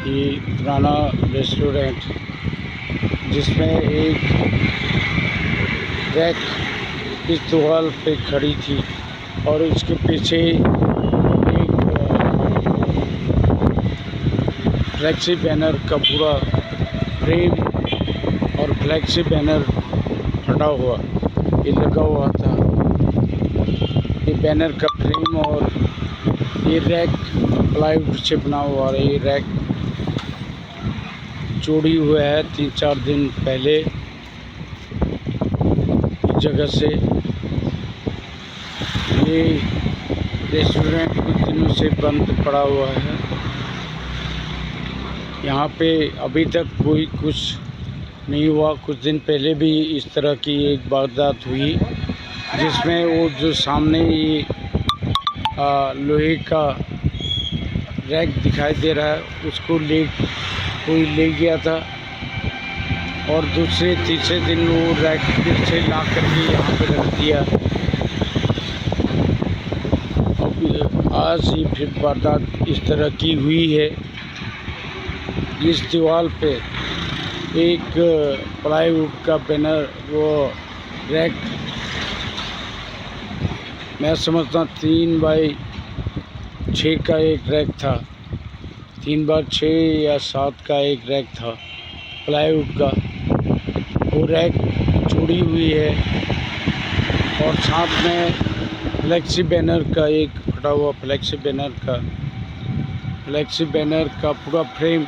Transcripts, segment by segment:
ये पुराना रेस्टोरेंट जिसमें एक रैक इस दीवार पे खड़ी थी और इसके पीछे एक फ्लेक्सी बैनर का पूरा फ्रेम और फ्लेक्सी बैनर हटा हुआ ये लगा हुआ था। ये बैनर का फ्रेम और ये रैक प्लाईवुड से बना हुआ है। ये रैक चोरी हुआ है 3-4 दिन पहले इस जगह से। ये रेस्टोरेंट कुछ दिनों से बंद पड़ा हुआ है। यहाँ पे अभी तक कोई कुछ नहीं हुआ। कुछ दिन पहले भी इस तरह की एक वारदात हुई जिसमें वो जो सामने ये लोहे का रैक दिखाई दे रहा है उसको कोई ले गया था और दूसरे तीसरे दिन वो रैक फिर से ला करके यहाँ पे रख दिया। अब आज ही फिर वारदात इस तरह की हुई है। इस दीवार पे एक प्लाईवुड का बैनर वो रैक मैं समझता 3x6 का एक रैक था। 3x6 या 7 का एक रैक था प्लाईवुड का। वो रैक चोरी हुई है और साथ में फ्लेक्सी बैनर का एक फटा हुआ फ्लेक्सी बैनर का पूरा फ्रेम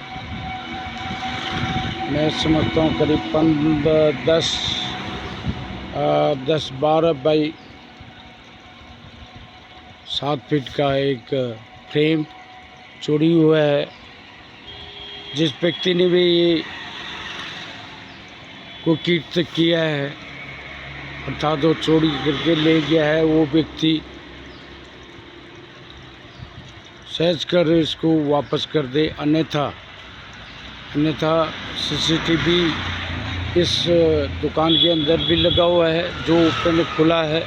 मैं समझता हूँ करीब 10-12 बाई 7 फीट का एक फ्रेम चोरी हुआ है। जिस व्यक्ति ने भी ये को कृत्य किया है अर्थात वो चोरी करके ले गया है वो व्यक्ति सहज कर इसको वापस कर दे, अन्यथा सीसीटीवी इस दुकान के अंदर भी लगा हुआ है जो ओपन खुला है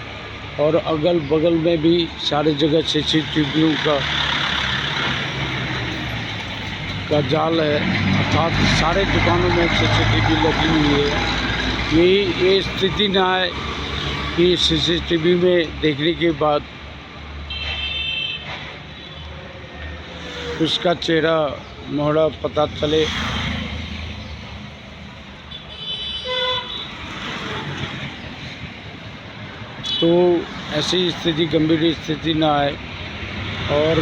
और अगल बगल में भी सारी जगह सीसीटीवियों का जाल है अर्थात सारे दुकानों में सीसीटीवी लगी हुई है। ये स्थिति ना है कि सीसीटीवी में देखने के बाद उसका चेहरा मोहरा पता चले। तो ऐसी स्थिति गंभीर स्थिति ना आए और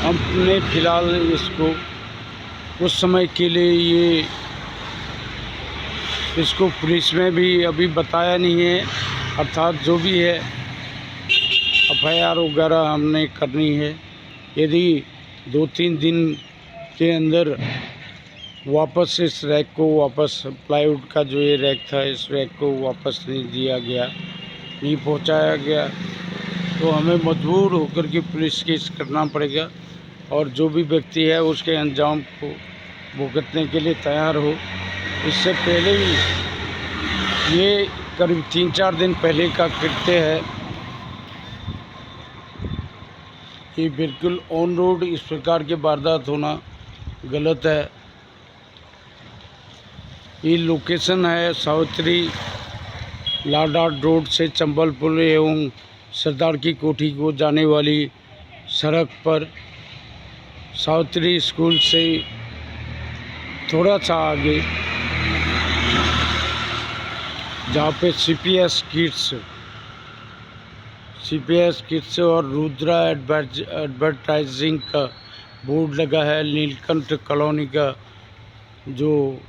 हमने फ़िलहाल इसको कुछ समय के लिए इसको पुलिस में भी अभी बताया नहीं है अर्थात जो भी है एफआईआर वगैरह हमने करनी है। यदि 2-3 दिन के अंदर वापस इस रैक को वापस प्लाईवुड का जो ये रैक था इस रैक को वापस नहीं पहुंचाया गया तो हमें मजबूर होकर के पुलिस केस करना पड़ेगा और जो भी व्यक्ति है उसके अंजाम को भुगतने के लिए तैयार हो। इससे पहले ही ये करीब 3-4 दिन पहले का कृत्य है। ये बिल्कुल ऑन रोड इस प्रकार के वारदात होना गलत है। ये लोकेशन है सावित्री लाडाट रोड से चंबलपुर एवं सरदार की कोठी को जाने वाली सड़क पर सावित्री स्कूल से थोड़ा सा आगे जहाँ पे सीपीएस किड्स और रुद्रा एडवर्टाइजिंग का बोर्ड लगा है। नीलकंठ कॉलोनी का जो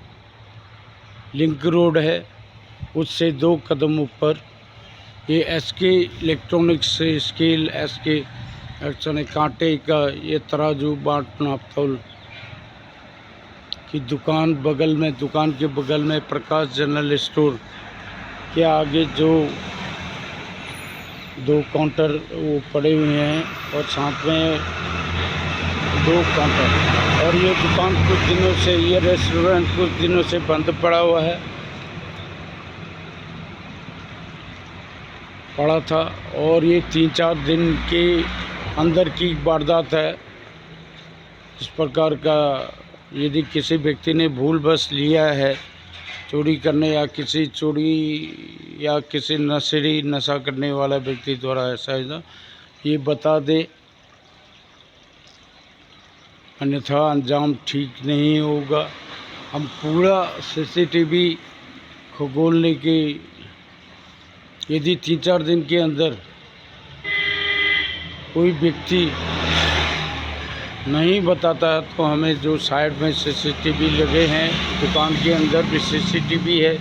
लिंक रोड है उससे 2 कदम ऊपर ये एसके इलेक्ट्रॉनिक्स से स्केल एसके कांटे का ये तराजू बाट नापतोल की दुकान के बगल में प्रकाश जनरल स्टोर के आगे जो 2 काउंटर वो पड़े हुए हैं और साथ में 2 काउंटर और ये दुकान ये रेस्टोरेंट कुछ दिनों से बंद पड़ा हुआ है पड़ा था और ये 3-4 दिन के अंदर की वारदात है। इस प्रकार का यदि किसी व्यक्ति ने भूलवश लिया है चोरी करने या किसी नशेड़ी नशा करने वाला व्यक्ति द्वारा ऐसा है ये बता दे, अन्यथा अंजाम ठीक नहीं होगा। हम पूरा सीसीटीवी खगोलने की, यदि 3-4 दिन के अंदर कोई व्यक्ति नहीं बताता है तो हमें जो साइड में सीसीटीवी लगे हैं, दुकान के अंदर भी सीसीटीवी है,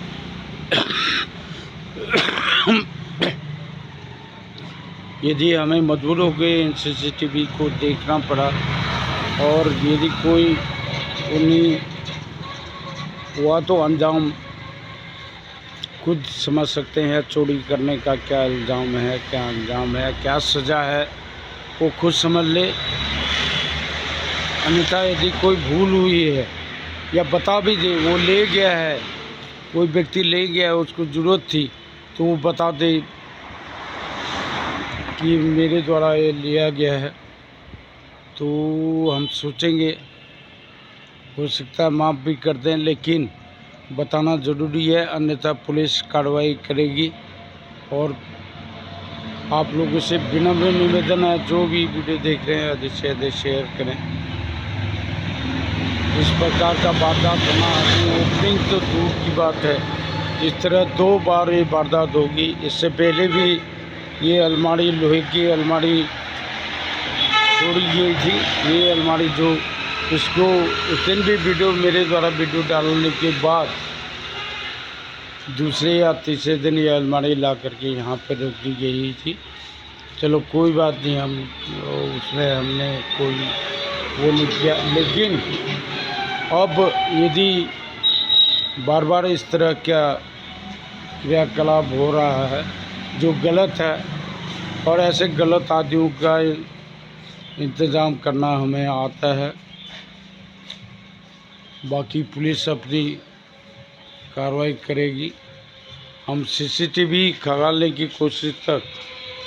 यदि हमें मजबूर हो गए इन सीसीटीवी को देखना पड़ा और यदि कोई उन्हीं हुआ तो अंजाम खुद समझ सकते हैं। चोरी करने का क्या इल्ज़ाम है, क्या अंजाम है, क्या सज़ा है, वो खुद समझ ले। अन्यथा यदि कोई भूल हुई है या बता भी दे, वो ले गया है, कोई व्यक्ति ले गया है, उसको ज़रूरत थी तो वो बता दे कि मेरे द्वारा ये लिया गया है, तो हम सोचेंगे हो सकता है माफ़ भी कर दें, लेकिन बताना ज़रूरी है, अन्यथा पुलिस कार्रवाई करेगी। और आप लोगों से विनम्र निवेदन है, जो भी वीडियो देख रहे हैं अधिक से अधिक शेयर करें। इस प्रकार का वारदात होना ओपनिंग तो दूर की बात है, इस तरह 2 बार ये वारदात होगी। इससे पहले भी ये अलमारी, लोहे की अलमारी तोड़ी गई थी। ये अलमारी जो इसको उस दिन भी मेरे द्वारा वीडियो डालने के बाद दूसरे या तीसरे दिन ये अलमारी ला करके यहाँ पर रख दी गई थी। चलो कोई बात नहीं, हम उसमें हमने कोई वो नहीं किया, लेकिन अब यदि बार बार इस तरह का क्रियाकलाप हो रहा है जो गलत है, और ऐसे गलत आदमियों का इंतज़ाम करना हमें आता है। बाकी पुलिस अपनी कार्रवाई करेगी। हम सीसीटीवी खंगालने की कोशिश तक,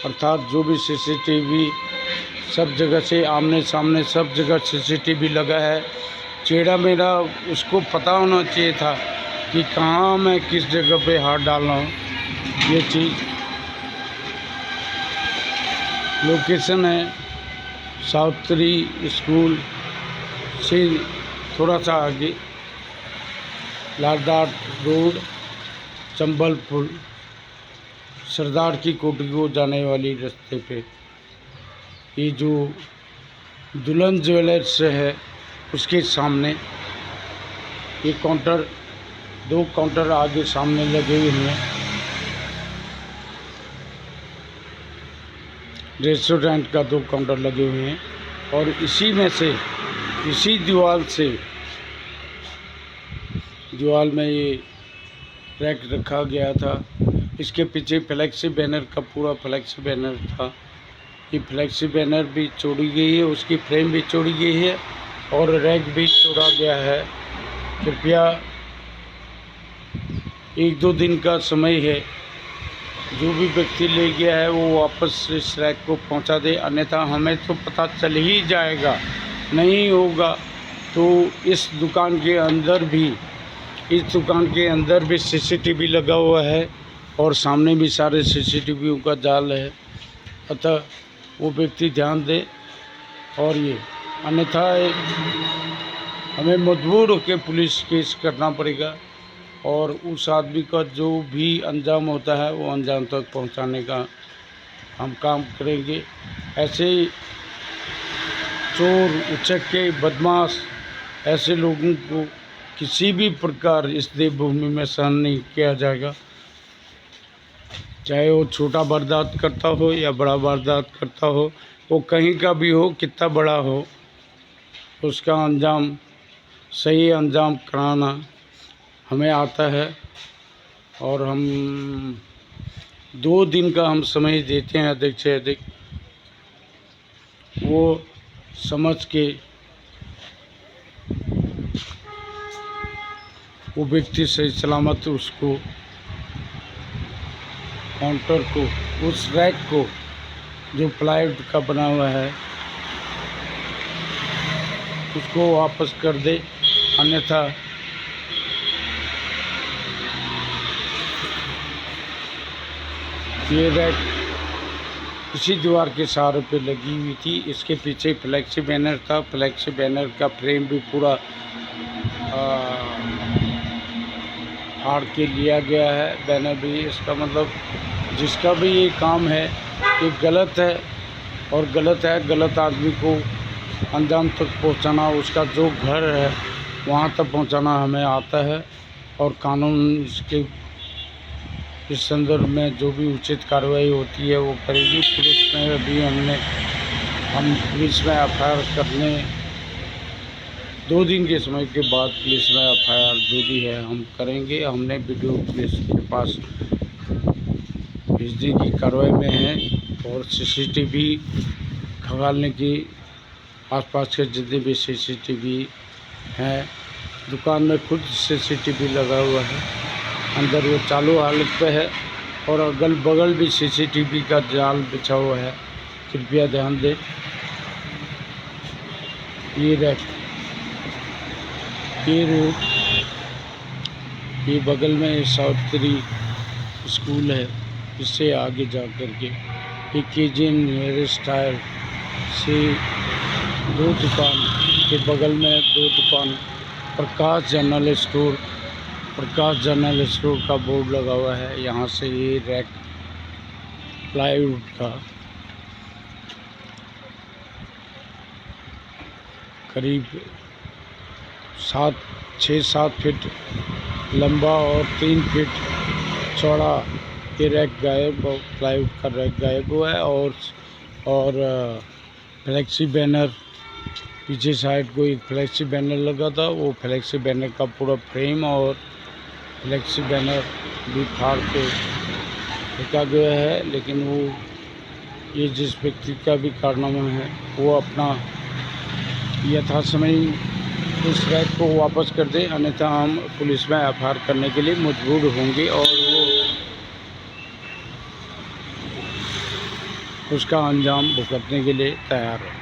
अर्थात जो भी सीसीटीवी सब जगह से आमने सामने सब जगह सीसीटीवी लगा है, चेहरा मेरा उसको पता होना चाहिए था कि कहाँ मैं किस जगह पे हाथ डाल रहा हूँ। ये चीज़ लोकेशन है सावित्री स्कूल से थोड़ा सा आगे, लालदार रोड, चंबलपुर, सरदार की कोठी को जाने वाली रास्ते पे। ये जो दुल्हन ज्वेलर्स है उसके सामने ये काउंटर, 2 काउंटर आगे सामने लगे हुए हैं। रेस्टोरेंट का 2 काउंटर लगे हुए हैं और इसी में से, इसी दीवार में ये रैक रखा गया था। इसके पीछे फ्लेक्सी बैनर का पूरा फ्लेक्सी बैनर था। ये फ्लेक्सी बैनर भी तोड़ी गई है, उसकी फ्रेम भी तोड़ी गई है और रैक भी तोड़ा गया है। कृपया 1-2 दिन का समय है, जो भी व्यक्ति ले गया है वो वापस इस रैक को पहुंचा दे, अन्यथा हमें तो पता चल ही जाएगा। नहीं होगा तो इस दुकान के अंदर भी सीसीटीवी लगा हुआ है और सामने भी सारे सीसीटीवी का जाल है, अतः वो व्यक्ति ध्यान दे। और ये अन्यथा हमें मजबूर होकर पुलिस केस करना पड़ेगा और उस आदमी का जो भी अंजाम होता है वो अंजाम तक पहुंचाने का हम काम करेंगे। ऐसे चोर, उचक्के, बदमाश, ऐसे लोगों को किसी भी प्रकार इस देवभूमि में सहन नहीं किया जाएगा। चाहे वो छोटा वारदात करता हो या बड़ा वारदात करता हो, वो कहीं का भी हो, कितना बड़ा हो, उसका अंजाम, सही अंजाम कराना हमें आता है। और हम 2 दिन का हम समय देते हैं अधिक से अधिक, वो समझ के वो व्यक्ति सही सलामत उसको, काउंटर को, उस रैक को जो प्लाईवुड का बना हुआ है उसको वापस कर दे। अन्यथा ये रैक इसी दीवार के सहारे पे लगी हुई थी। इसके पीछे फ्लेक्सी बैनर था। फ्लेक्सी बैनर का फ्रेम भी पूरा फाड़ के लिया गया है। बैनर भी, इसका मतलब जिसका भी ये काम है ये गलत है और गलत है। गलत आदमी को अंजाम तक पहुंचाना, उसका जो घर है वहां तक पहुंचाना हमें आता है और कानून इसके इस संदर्भ में जो भी उचित कार्रवाई होती है वो करेगी। पुलिस में अभी हम पुलिस में एफआईआर करने 2 दिन के समय के बाद पुलिस में एफआईआर जो भी है हम करेंगे। हमने वीडियो पुलिस के पास भेजने की कार्रवाई में है और सीसीटीवी खंगालने की, आसपास के जितने भी सीसीटीवी हैं, दुकान में खुद सीसीटीवी लगा हुआ है, अंदर वो चालू हालत पे है और अगल बगल भी सीसीटीवी का जाल बिछा हुआ है। कृपया ध्यान दें। ये रैक, ये रोड, ये बगल में सावित्री स्कूल है, इससे आगे जा कर के एक केजीएन हेयर स्टाइल से 2 दुकान के बगल में 2 दुकान, प्रकाश जनरल स्टोर का बोर्ड लगा हुआ है। यहाँ से ये रैक प्लाईवुड का करीब 6-7 फीट लंबा और 3 फीट चौड़ा ये रैक गायब, प्लाईवुड का रैक गायब हुआ है। और फ्लेक्सी बैनर, पीछे साइड को एक फ्लेक्सी बैनर लगा था, वो फ्लेक्सी बैनर का पूरा फ्रेम और फ्लेक्सी बैनर भी फाड़ के फेंका गया है। लेकिन वो ये जिस व्यक्ति का भी कारनामा है वो अपना यथासमय उस रैक को वापस कर दे, अन्यथा हम पुलिस में एफआईआर करने के लिए मजबूर होंगे और वो उसका अंजाम भुगतने के लिए तैयार है।